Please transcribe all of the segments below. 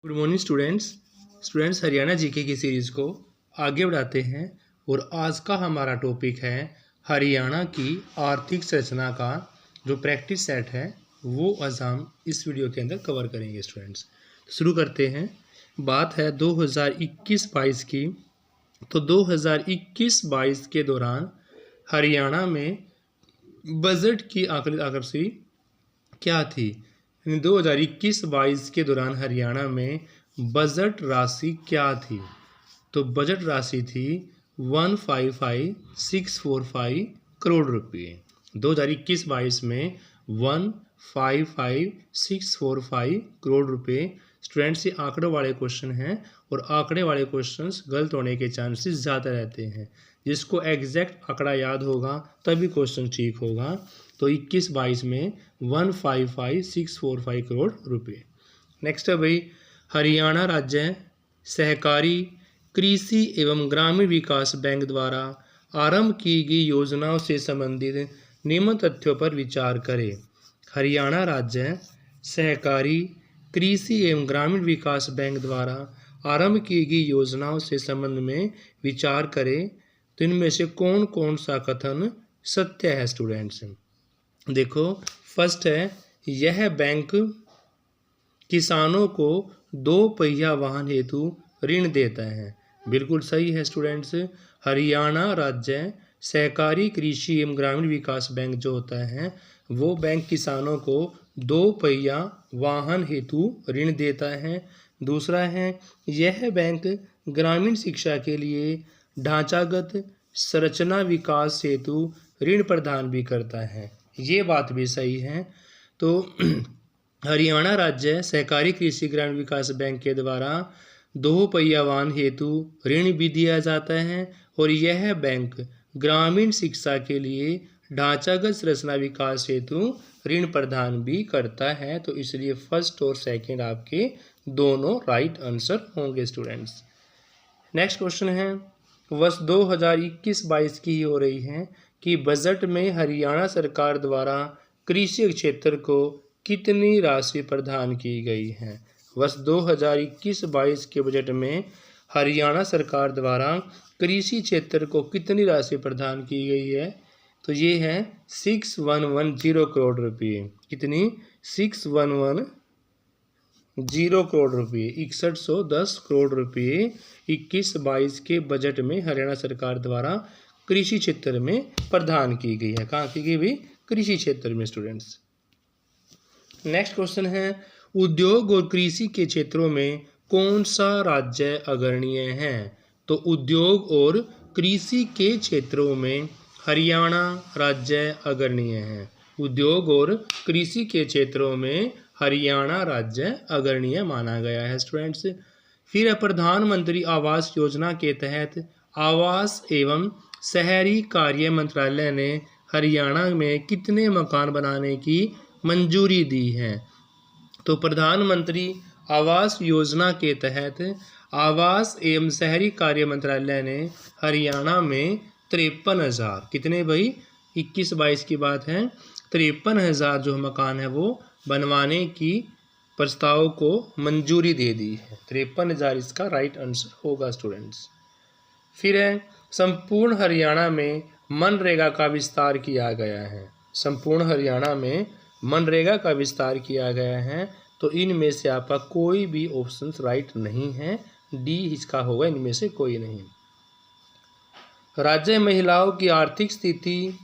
Good morning students Haryana GK की series को आगे बढ़ाते हैं और आज का हमारा टॉपिक है हरियाणा की आर्थिक संरचना का जो प्रैक्टिस सेट है वो आज हम इस वीडियो के अंदर कवर करेंगे स्टूडेंट्स। तो शुरू करते हैं। बात है 2021-22 की। तो 2021-22 के दौरान हरियाणा में बजट की आकृति क्या थी। 2021-22 के दौरान हरियाणा में बजट राशि क्या थी। तो बजट राशि थी 155,645 करोड़ रुपये। 2021-22 में 155,645 करोड़ रुपये। स्टूडेंट्स ये आंकड़ों वाले क्वेश्चन हैं और आंकड़े वाले क्वेश्चंस गलत होने के चांसेस ज़्यादा रहते हैं। जिसको एग्जैक्ट आंकड़ा याद होगा तभी क्वेश्चन ठीक होगा। तो 21-22 में 155,645 करोड़ रुपये। नेक्स्ट है भाई, हरियाणा राज्य सहकारी कृषि एवं ग्रामीण विकास बैंक द्वारा आरंभ की गई योजनाओं से संबंधित निम्न तथ्यों पर विचार करें। हरियाणा राज्य सहकारी कृषि एवं ग्रामीण विकास बैंक द्वारा आरंभ की गई योजनाओं से संबंध में विचार करें। तो इनमें से कौन कौन सा कथन सत्य है स्टूडेंट्स। देखो, फर्स्ट है यह बैंक किसानों को 2 पहिया वाहन हेतु ऋण देता है। बिल्कुल सही है स्टूडेंट्स। हरियाणा राज्य सहकारी कृषि एवं ग्रामीण विकास बैंक जो होता है वो बैंक किसानों को 2 पहिया वाहन हेतु ऋण देता है। दूसरा है यह बैंक ग्रामीण शिक्षा के लिए ढांचागत संरचना विकास हेतु ऋण प्रदान भी करता है। ये बात भी सही है। तो हरियाणा राज्य सहकारी कृषि ग्रामीण विकास बैंक के द्वारा 2 पहिया वाहन हेतु ऋण भी दिया जाता है और यह बैंक ग्रामीण शिक्षा के लिए ढांचागत संरचना विकास हेतु ऋण प्रदान भी करता है। तो इसलिए फर्स्ट और सेकंड आपके दोनों राइट आंसर होंगे स्टूडेंट्स। नेक्स्ट क्वेश्चन है, वर्ष 2021-22 की ही हो रही है कि बजट में हरियाणा सरकार द्वारा कृषि क्षेत्र को कितनी राशि प्रदान की गई है। वर्ष 2021-22 के बजट में हरियाणा सरकार द्वारा कृषि क्षेत्र को कितनी राशि प्रदान की गई है। तो ये है 6110 करोड़ रुपये। कितनी? 6110 करोड़ रुपये, 6110 करोड़ रुपये 21-22 के बजट में हरियाणा सरकार द्वारा कृषि क्षेत्र में प्रदान की गई है। कहाँ की गई भी? कृषि क्षेत्र में स्टूडेंट्स। नेक्स्ट क्वेश्चन है, उद्योग और कृषि के क्षेत्रों में कौन सा राज्य अग्रणीय है। तो उद्योग और कृषि के क्षेत्रों में हरियाणा राज्य अग्रणीय है। उद्योग और कृषि के क्षेत्रों में हरियाणा राज्य अग्रणीय माना गया है स्टूडेंट्स। फिर प्रधानमंत्री आवास योजना के तहत आवास एवं शहरी कार्य मंत्रालय ने हरियाणा में कितने मकान बनाने की मंजूरी दी है। तो प्रधानमंत्री आवास योजना के तहत आवास एवं शहरी कार्य मंत्रालय ने हरियाणा में 53,000, कितने भाई? 21-22 की बात है, 53,000 जो मकान है वो बनवाने की प्रस्ताव को मंजूरी दे दी है। 53,000 इसका राइट आंसर होगा स्टूडेंट्स। फिर है, संपूर्ण हरियाणा में मनरेगा का विस्तार किया गया है। संपूर्ण हरियाणा में मनरेगा का विस्तार किया गया है। तो इनमें से आपका कोई भी ऑप्शन राइट नहीं है, डी इसका होगा, इनमें से कोई नहीं। राज्य महिलाओं की आर्थिक स्थिति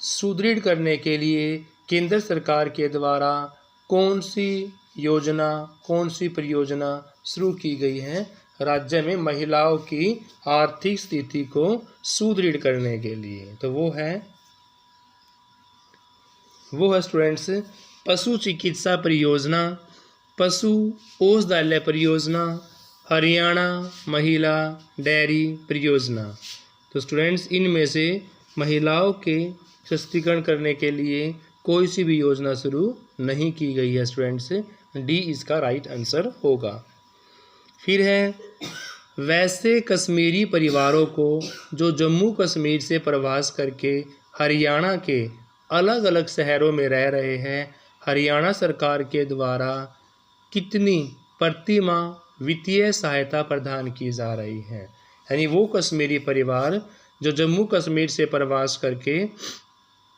सुदृढ़ करने के लिए केंद्र सरकार के द्वारा कौन सी योजना, कौन सी परियोजना शुरू की गई है राज्य में महिलाओं की आर्थिक स्थिति को सुदृढ़ करने के लिए। तो वो है स्टूडेंट्स पशु चिकित्सा परियोजना, पशु औषधालय परियोजना, हरियाणा महिला डेयरी परियोजना। तो स्टूडेंट्स इनमें से महिलाओं के सशक्तिकरण करने के लिए कोई सी भी योजना शुरू नहीं की गई है स्टूडेंट्स। डी इसका राइट आंसर होगा। फिर है, वैसे कश्मीरी परिवारों को जो जम्मू कश्मीर से प्रवास करके हरियाणा के अलग अलग शहरों में रह रहे हैं, हरियाणा सरकार के द्वारा कितनी प्रति माह वित्तीय सहायता प्रदान की जा रही है। यानी वो कश्मीरी परिवार जो जम्मू कश्मीर से प्रवास करके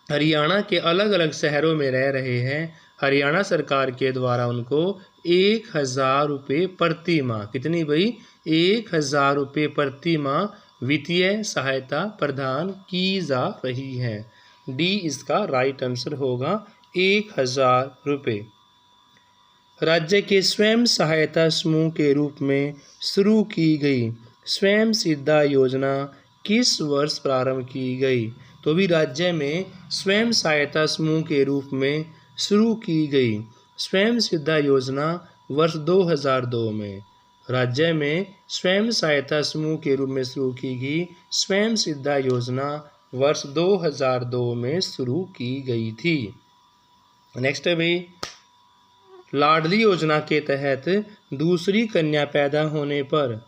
हरियाणा के अलग अलग शहरों में रह रहे हैं, हरियाणा सरकार के द्वारा उनको 1,000 रुपये प्रति माह, कितनी भाई, 1,000 रुपये प्रति माह वित्तीय सहायता प्रदान की जा रही है। डी इसका राइट आंसर होगा, 1,000 रुपये। राज्य के स्वयं सहायता समूह के रूप में शुरू की गई स्वयं सिद्धा योजना किस वर्ष प्रारंभ की गई? तो भी राज्य में स्वयं सहायता समूह के रूप में शुरू की गई स्वयं सिद्धा योजना वर्ष 2002 में। राज्य में स्वयं सहायता समूह के रूप में शुरू की गई स्वयं सिद्धा योजना वर्ष 2002 में शुरू की गई थी। नेक्स्ट है भाई, लाडली योजना के तहत दूसरी कन्या पैदा होने पर,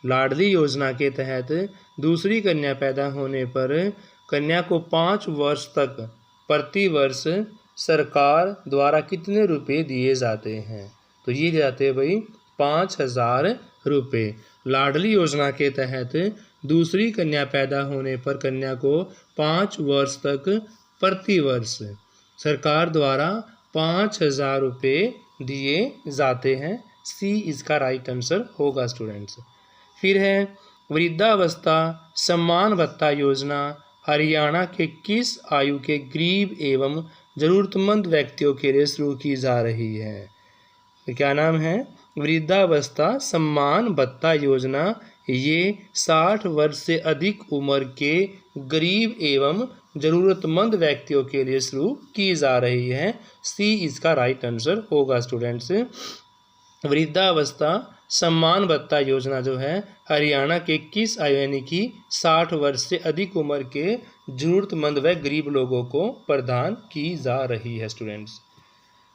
लाडली योजना के तहत दूसरी कन्या पैदा होने पर कन्या को 5 वर्ष तक प्रति वर्ष सरकार द्वारा कितने रुपए दिए जाते हैं? तो ये जाते हैं भाई 5,000 रुपये। लाडली योजना के तहत दूसरी कन्या पैदा होने पर कन्या को 5 वर्ष तक प्रति वर्ष सरकार द्वारा 5,000 रुपये दिए जाते हैं। सी इसका राइट आंसर होगा स्टूडेंट्स। फिर है वृद्धावस्था सम्मान भत्ता योजना हरियाणा के किस आयु के गरीब एवं ज़रूरतमंद व्यक्तियों के लिए शुरू की जा रही है? तो क्या नाम है? वृद्धावस्था सम्मान भत्ता योजना। ये 60 वर्ष से अधिक उम्र के गरीब एवं ज़रूरतमंद व्यक्तियों के लिए शुरू की जा रही है। सी इसका राइट आंसर होगा स्टूडेंट्स। वृद्धावस्था सम्मान भत्ता योजना जो है हरियाणा के किस आयु यानी कि 60 वर्ष से अधिक उम्र के ज़रूरतमंद व गरीब लोगों को प्रदान की जा रही है स्टूडेंट्स।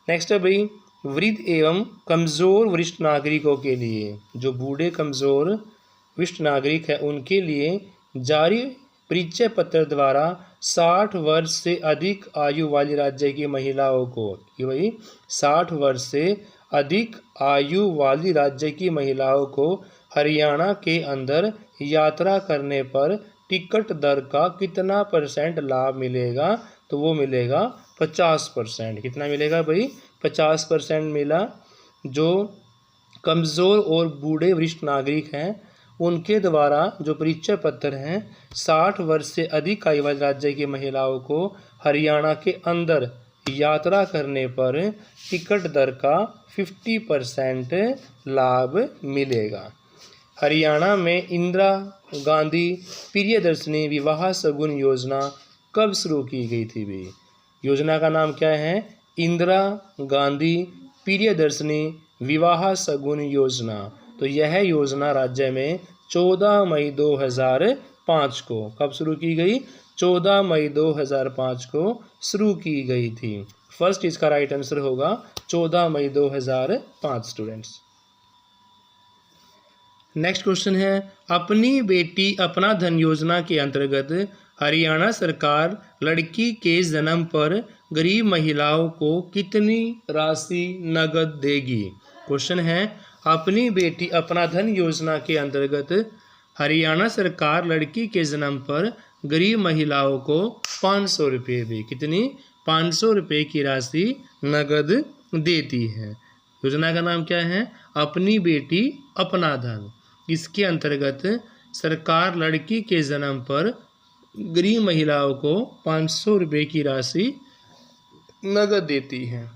नेक्स्ट है भाई, वृद्ध एवं कमज़ोर वरिष्ठ नागरिकों के लिए, जो बूढ़े कमज़ोर वरिष्ठ नागरिक है उनके लिए जारी परिचय पत्र द्वारा 60 वर्ष से अधिक आयु वाली राज्य की महिलाओं को, कि भाई 60 वर्ष से अधिक आयु वाली राज्य की महिलाओं को हरियाणा के अंदर यात्रा करने पर टिकट दर का कितना % लाभ मिलेगा? तो वो मिलेगा 50%। कितना मिलेगा भाई? 50% मिला। जो कमज़ोर और बूढ़े वरिष्ठ नागरिक हैं उनके द्वारा जो परिचय पत्र हैं 60 वर्ष से अधिक आयु वाले राज्य की महिलाओं को हरियाणा के अंदर यात्रा करने पर टिकट दर का 50% लाभ मिलेगा। हरियाणा में इंदिरा गांधी प्रियदर्शनी विवाह शगुन योजना कब शुरू की गई थी भाई? योजना का नाम क्या है? इंदिरा गांधी प्रियदर्शनी विवाह शगुन योजना। तो यह योजना राज्य में 14 मई 2005 को कब शुरू की गई? 14 मई 2005 को शुरू की गई थी। फर्स्ट इसका राइट आंसर होगा 14 मई 2005 स्टूडेंट्स। नेक्स्ट क्वेश्चन है, अपनी बेटी अपना धन योजना के अंतर्गत हरियाणा सरकार लड़की के जन्म पर गरीब महिलाओं को कितनी राशि नगद देगी? क्वेश्चन है, अपनी बेटी अपना धन योजना के अंतर्गत हरियाणा सरकार लड़की के जन्म पर गरीब महिलाओं को 500 रुपये भी, कितनी? 500 रुपये की राशि नगद देती है। योजना का नाम क्या है? अपनी बेटी अपना धन। इसके अंतर्गत सरकार लड़की के जन्म पर गरीब महिलाओं को 500 रुपये की राशि नगद देती है।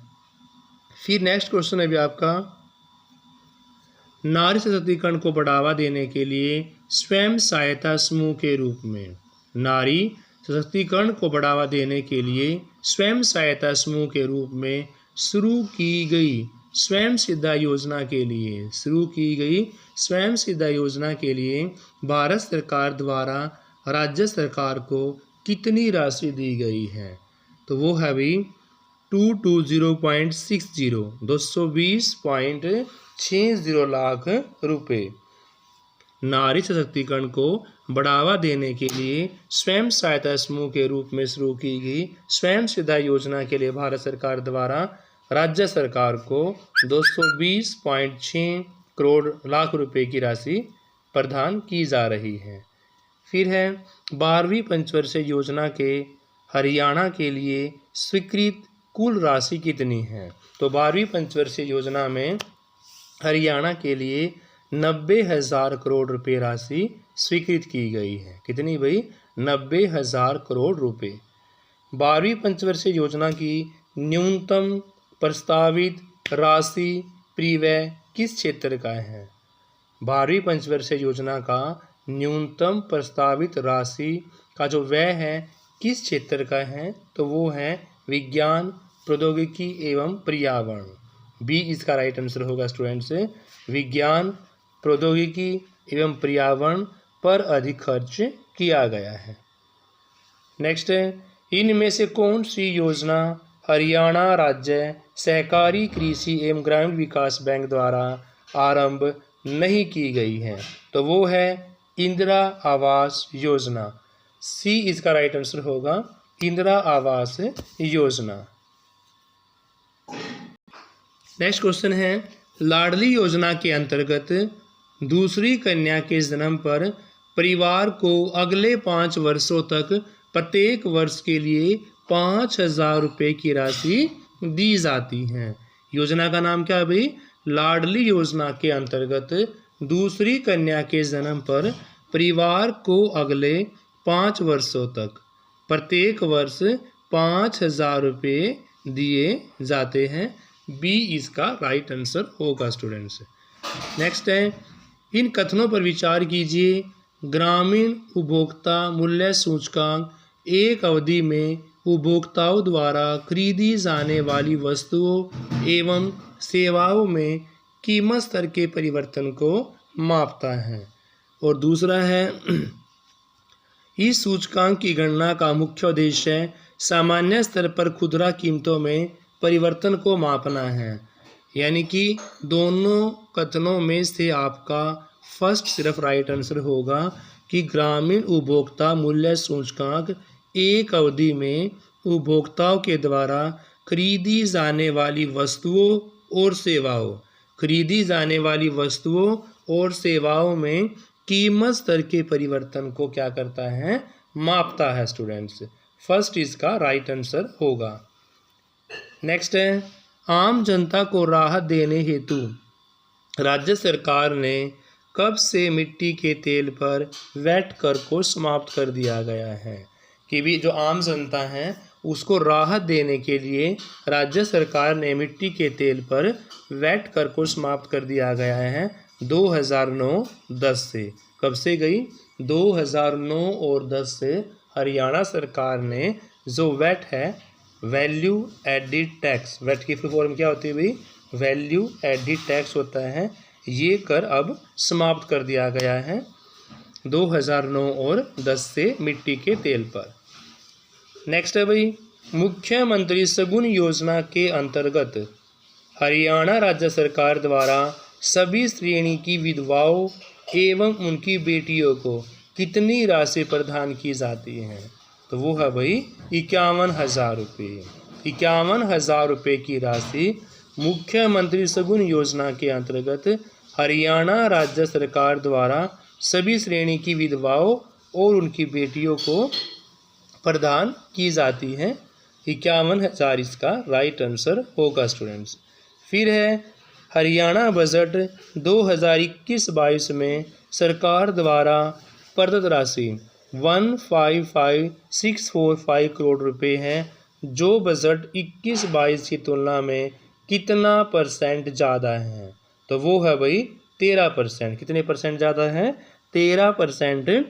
फिर नेक्स्ट क्वेश्चन है भी आपका, नारी सशक्तिकरण को बढ़ावा देने के लिए स्वयं सहायता समूह के रूप में, नारी सशक्तिकरण को बढ़ावा देने के लिए स्वयं सहायता समूह के रूप में शुरू की गई स्वयं सिद्धा योजना के लिए, शुरू की गई स्वयं सिद्धा योजना के लिए भारत सरकार द्वारा राज्य सरकार को कितनी राशि दी गई है? तो वो है भी 220.60 220.60 लाख रुपए। नारी सशक्तिकरण को बढ़ावा देने के लिए स्वयं सहायता समूह के रूप में शुरू की गई स्वयं सिद्धा योजना के लिए भारत सरकार द्वारा राज्य सरकार को 220.6 करोड़ लाख रुपए की राशि प्रदान की जा रही है। फिर है 12वीं पंचवर्षीय योजना के हरियाणा के लिए स्वीकृत कुल राशि कितनी है। तो 12वीं पंचवर्षीय योजना में हरियाणा के लिए 90,000 करोड़ रुपए राशि स्वीकृत की गई है। कितनी भाई? 90,000 करोड़ रुपए। 12वीं पंचवर्षीय योजना की न्यूनतम प्रस्तावित राशि परिव्यय किस क्षेत्र का है। 12वीं पंचवर्षीय योजना का न्यूनतम प्रस्तावित राशि का जो व्यय है किस क्षेत्र का है, तो वो है विज्ञान, प्रौद्योगिकी एवं पर्यावरण। बी इसका राइट आंसर होगा स्टूडेंट्स। विज्ञान, प्रौद्योगिकी एवं पर्यावरण पर अधिक खर्च किया गया है। नेक्स्ट है, इनमें से कौन सी योजना हरियाणा राज्य सहकारी कृषि एवं ग्रामीण विकास बैंक द्वारा आरंभ नहीं की गई है। तो वो है इंदिरा आवास योजना। सी इसका राइट आंसर होगा, इंदिरा आवास योजना। नेक्स्ट क्वेश्चन है, लाडली योजना के अंतर्गत दूसरी कन्या के जन्म पर परिवार को अगले 5 वर्षों तक प्रत्येक वर्ष के लिए 5,000 रुपये की राशि दी जाती है। योजना का नाम क्या है भाई? लाडली योजना के अंतर्गत दूसरी कन्या के जन्म पर परिवार को अगले 5 वर्षों तक प्रत्येक वर्ष 5,000 रुपये दिए जाते हैं। बी इसका राइट आंसर होगा स्टूडेंट्स। नेक्स्ट है, इन कथनों पर विचार कीजिए। ग्रामीण उपभोक्ता मूल्य सूचकांक एक अवधि में उपभोक्ताओं द्वारा खरीदी जाने वाली वस्तुओं एवं सेवाओं में कीमत स्तर के परिवर्तन को मापता है। और दूसरा है, इस सूचकांक की गणना का मुख्य उद्देश्य सामान्य स्तर पर खुदरा कीमतों में परिवर्तन को मापना है। यानी कि दोनों कथनों में से आपका फर्स्ट सिर्फ राइट आंसर होगा कि ग्रामीण उपभोक्ता मूल्य सूचकांक एक अवधि में उपभोक्ताओं के द्वारा खरीदी जाने वाली वस्तुओं और सेवाओं में कीमत स्तर के परिवर्तन को क्या करता है? मापता है स्टूडेंट्स। फर्स्ट इसका राइट आंसर होगा। नेक्स्ट है, आम जनता को राहत देने हेतु राज्य सरकार ने कब से मिट्टी के तेल पर वैट कर को समाप्त कर दिया गया है। कि भी जो आम जनता है उसको राहत देने के लिए राज्य सरकार ने मिट्टी के तेल पर वैट कर को समाप्त कर दिया गया है 2009-10 से। कब से गई? 2009 और 10 से हरियाणा सरकार ने जो वैट है, वैल्यू एडिड टैक्स, वैट की फुल फॉर्म क्या होती है भाई? वैल्यू एडिड टैक्स होता है। ये कर अब समाप्त कर दिया गया है 2009 और 10 से मिट्टी के तेल पर। नेक्स्ट है भाई, मुख्यमंत्री शगुन योजना के अंतर्गत हरियाणा राज्य सरकार द्वारा सभी श्रेणी की विधवाओं एवं उनकी बेटियों को कितनी राशि प्रदान की जाती है। तो वो है भाई 51,000 रुपये। 51,000 रुपये की राशि मुख्यमंत्री शगुन योजना के अंतर्गत हरियाणा राज्य सरकार द्वारा सभी श्रेणी की विधवाओं और उनकी बेटियों को प्रदान की जाती है। 51,000 इसका राइट आंसर होगा स्टूडेंट्स। फिर है, हरियाणा बजट 2021-22 में सरकार द्वारा प्रदत्त राशि 155,645 करोड़ रुपए है, जो बजट 21-22 की तुलना में कितना % ज़्यादा है। तो वो है भाई 13%। कितने % ज़्यादा है? 13%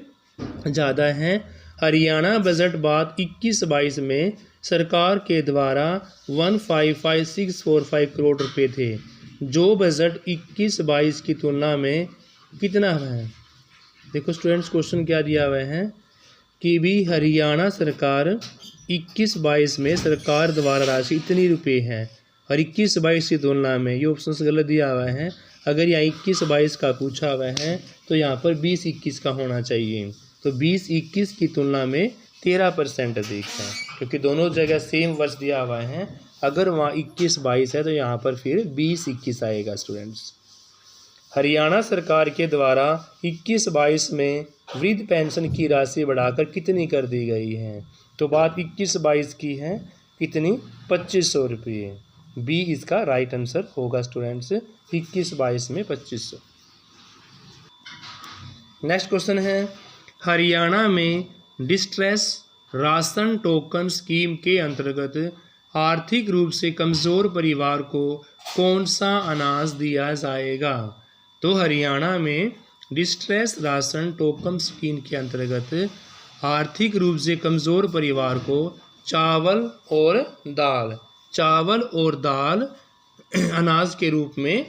ज़्यादा है। हरियाणा बजट बात 21-22 में सरकार के द्वारा 155,645 करोड़ रुपए थे, जो बजट 21-22 की तुलना में कितना है। देखो स्टूडेंट्स, क्वेश्चन क्या दिया हुआ है कि भी हरियाणा सरकार 21-22 में सरकार द्वारा राशि इतनी रुपए है और 21-22 की तुलना में, ये ऑप्शन गलत दिया हुआ है। अगर यहाँ 21-22 का पूछा हुआ है तो यहाँ पर 20-21 का होना चाहिए। तो 20-21 की तुलना में 13% अधिक है। क्योंकि दोनों जगह सेम वर्ष दिया हुआ है। अगर वहाँ 21-22 है तो यहाँ पर फिर 20-21 आएगा स्टूडेंट्स। हरियाणा सरकार के द्वारा 21-22 में वृद्ध पेंशन की राशि बढ़ाकर कितनी कर दी गई है? तो बात 21-22 की है, कितनी? 2500 रुपये। बी इसका राइट आंसर होगा स्टूडेंट्स, 21-22 में 2500। नेक्स्ट क्वेश्चन है, हरियाणा में डिस्ट्रेस राशन टोकन स्कीम के अंतर्गत आर्थिक रूप से कमज़ोर परिवार को कौन सा अनाज दिया जाएगा? तो हरियाणा में डिस्ट्रेस राशन टोकन स्कीम के अंतर्गत आर्थिक रूप से कमज़ोर परिवार को चावल और दाल अनाज के रूप में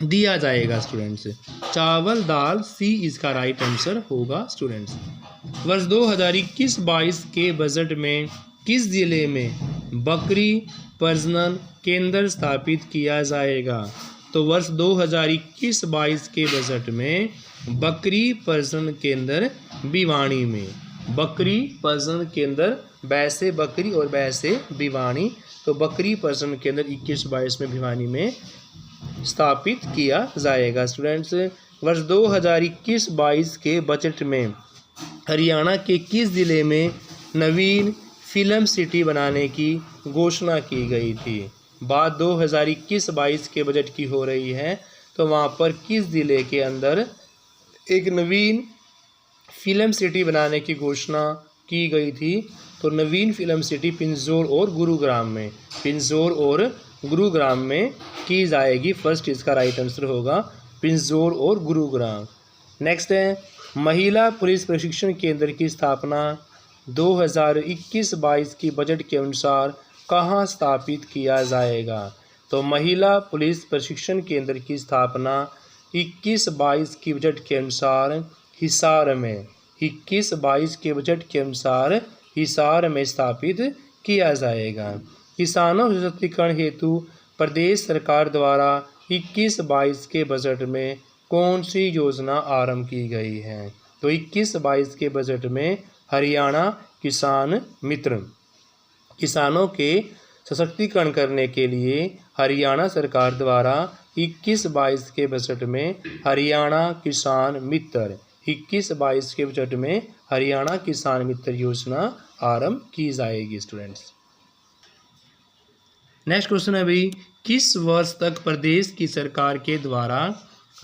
दिया जाएगा स्टूडेंट्स। चावल दाल, सी इसका राइट आंसर होगा स्टूडेंट्स। वर्ष 2021-22 के बजट में किस जिले में बकरी प्रजनन केंद्र स्थापित किया जाएगा? तो वर्ष 2021-22 के बजट में बकरी प्रजनन केंद्र भिवानी में, बकरी प्रजनन केंद्र वैसे बकरी और वैसे भिवानी, तो बकरी प्रजनन केंद्र 21-22 में भिवानी में स्थापित किया जाएगा स्टूडेंट्स। वर्ष 2021-22 के बजट में हरियाणा के किस जिले में नवीन फिल्म सिटी बनाने की घोषणा की गई थी? बात 2021-22 के बजट की हो रही है, तो वहाँ पर किस जिले के अंदर एक नवीन फिल्म सिटी बनाने की घोषणा की गई थी? तो नवीन फिल्म सिटी पिंजौर और गुरुग्राम में, पिंजौर और गुरुग्राम में की जाएगी। फर्स्ट इसका राइट आंसर होगा पिंजौर और गुरुग्राम। नेक्स्ट है, महिला पुलिस प्रशिक्षण केंद्र की स्थापना 2021-22 की बजट के अनुसार कहाँ स्थापित किया जाएगा? तो महिला पुलिस प्रशिक्षण केंद्र की स्थापना 21-22 की बजट के अनुसार हिसार में, 21-22 के बजट के अनुसार हिसार में स्थापित किया जाएगा। किसानों के सशक्तिकरण हेतु प्रदेश सरकार द्वारा 21-22 के बजट में कौन सी योजना आरंभ की गई है? तो 21-22 के बजट में हरियाणा किसान मित्र, किसानों के सशक्तिकरण करने के लिए हरियाणा सरकार द्वारा 21-22 के बजट में हरियाणा किसान मित्र, 21-22 के बजट में हरियाणा किसान मित्र योजना आरंभ की जाएगी स्टूडेंट्स। नेक्स्ट क्वेश्चन है भाई, किस वर्ष तक प्रदेश की सरकार के द्वारा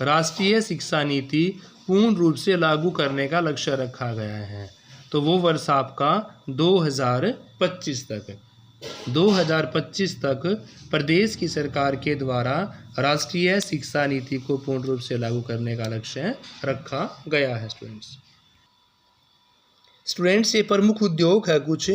राष्ट्रीय शिक्षा नीति पूर्ण रूप से लागू करने का लक्ष्य रखा गया है? तो वो वर्ष आपका 2025 तक, 2025 तक प्रदेश की सरकार के द्वारा राष्ट्रीय शिक्षा नीति को पूर्ण रूप से लागू करने का लक्ष्य रखा गया है स्टूडेंट्स। ये प्रमुख उद्योग है कुछ,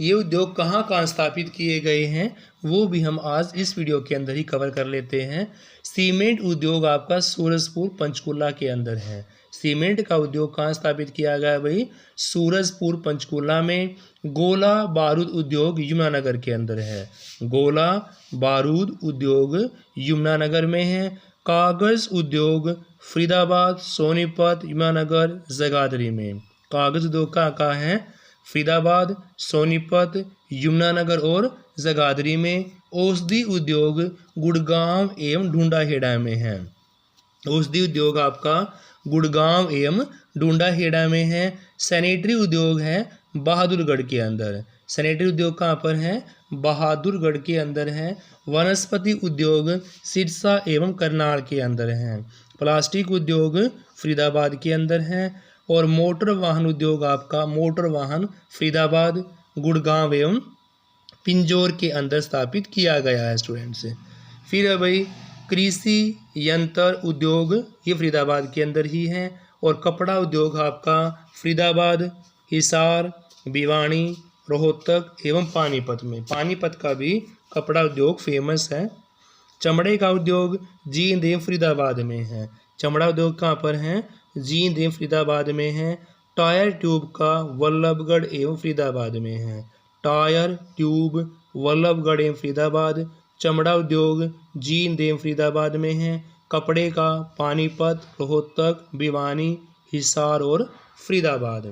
ये उद्योग कहाँ कहाँ स्थापित किए गए हैं वो भी हम आज इस वीडियो के अंदर ही कवर कर लेते हैं। सीमेंट उद्योग आपका सूरजपुर पंचकुला के अंदर है। सीमेंट का उद्योग कहाँ स्थापित किया गया है भाई? सूरजपुर पंचकुला में। गोला बारूद उद्योग यमुनानगर के अंदर है, गोला बारूद उद्योग यमुनानगर में है। कागज़ उद्योग फरीदाबाद, सोनीपत, यमुनानगर, जगाधरी में। कागज़ उद्योग कहाँ है? फरीदाबाद, सोनीपत, यमुनानगर और जगाधरी में। औषधि उद्योग गुड़गांव एवं ढूंढाहेड़ा में है। औषधि उद्योग आपका गुड़गांव एवं ढूंढाहेड़ा में है। सैनिटरी उद्योग है बहादुरगढ़ के अंदर। सैनिटरी उद्योग कहाँ पर है? बहादुरगढ़ के अंदर है। वनस्पति उद्योग सिरसा एवं करनाल के अंदर है। प्लास्टिक उद्योग फरीदाबाद के अंदर है। और मोटर वाहन उद्योग आपका मोटर वाहन फरीदाबाद, गुड़गांव एवं पिंजौर के अंदर स्थापित किया गया है स्टूडेंट्स। फिर है भाई कृषि यंत्र उद्योग, ये फरीदाबाद के अंदर ही है। और कपड़ा उद्योग आपका फरीदाबाद, हिसार, भिवानी, रोहतक एवं पानीपत में। पानीपत का भी कपड़ा उद्योग फेमस है। चमड़े का उद्योग जींद एवं फरीदाबाद में है। चमड़ा उद्योग कहाँ पर है? जींद एवं फरीदाबाद में है। टायर ट्यूब का वल्लभगढ़ एवं फरीदाबाद में है। टायर ट्यूब वल्लभगढ़ एवं फरीदाबाद। चमड़ा उद्योग जींद एवं फरीदाबाद में है। कपड़े का पानीपत, रोहतक, भिवानी, हिसार और फरीदाबाद।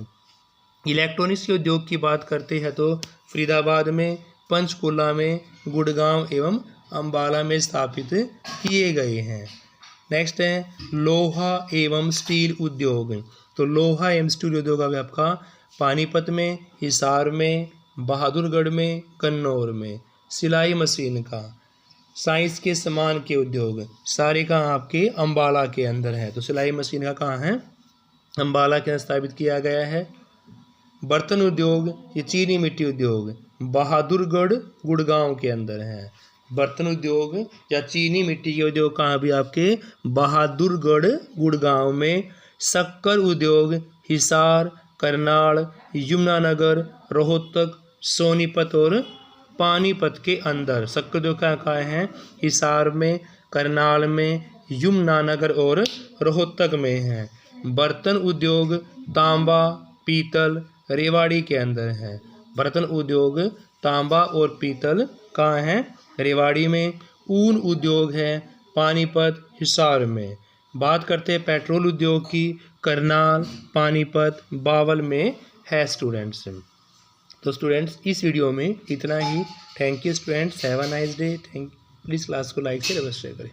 इलेक्ट्रॉनिक्स के उद्योग की बात करते हैं तो फरीदाबाद में, पंचकुला में, गुड़गांव एवं अंबाला में स्थापित किए गए हैं। नेक्स्ट है लोहा एवं स्टील उद्योग। तो लोहा एवं स्टील उद्योग अभी आपका पानीपत में, हिसार में, बहादुरगढ़ में, कन्नौर में। सिलाई मशीन का, साइंस के सामान के उद्योग सारे कहाँ आपके अंबाला के अंदर है। तो सिलाई मशीन का कहाँ है, अंबाला के अंदर स्थापित किया गया है। बर्तन उद्योग, ये चीनी मिट्टी उद्योग बहादुरगढ़ गुड़गांव के अंदर है। बर्तन उद्योग या चीनी मिट्टी के उद्योग कहाँ भी आपके बहादुरगढ़ गुड़गांव में। शक्कर उद्योग हिसार, करनाल, यमुनानगर, रोहतक, सोनीपत और पानीपत के अंदर। शक्कर उद्योग कहाँ हैं, हिसार में, करनाल में, यमुनानगर और रोहतक में है। बर्तन उद्योग तांबा, पीतल, रेवाड़ी के अंदर है। बर्तन उद्योग तांबा और पीतल कहाँ है, रेवाड़ी में। ऊन उद्योग है पानीपत, हिसार में। बात करते हैं पेट्रोल उद्योग की, करनाल, पानीपत, बावल में है स्टूडेंट्स। तो स्टूडेंट्स इस वीडियो में इतना ही। Thank you students, have a nice day. Please class को लाइक से अवश्य करें।